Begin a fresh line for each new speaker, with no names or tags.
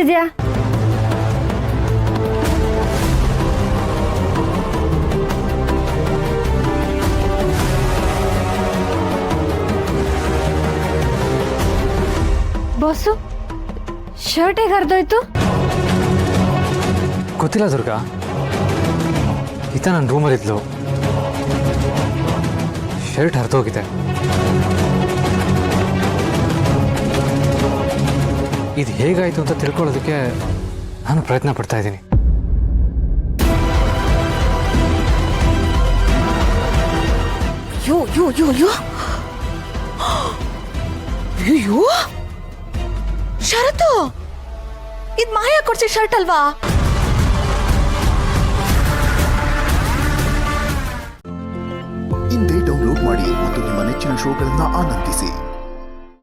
ಮಾಡ್ತಿದ್ಯಾ? Boss, shirt ಹೇಗೆ ಹರಿದೋಯ್ತು?
ಗೊತ್ತಿಲ್ಲ ದುರ್ಗಾ, ಈತ ನನ್ನ ರೂಮಲ್ಲಿದ್ಲು, ಶರ್ಟ್ ಹರಿದೋಗಿದೆ. ಇದು ಹೇಗಾಯಿತು ಅಂತ ತಿಳ್ಕೊಳ್ಳೋದಕ್ಕೆ ನಾನು ಪ್ರಯತ್ನ ಪಡ್ತಾ ಇದ್ದೀನಿ.
ಯೋ ಯೋ ಯೋ ಯೋ ಅಯ್ಯೋ ಶರತು, ಇದು ಮಾಯಾ ಕೊಡ್ಸಿ ಶರ್ಟ್ ಅಲ್ವಾ?
ಇಂದೇ ಡೌನ್ಲೋಡ್ ಮಾಡಿ ಮತ್ತು ನಿಮ್ಮ ನೆಚ್ಚಿನ ಶೋಗಳನ್ನ ಆನಂದಿಸಿ.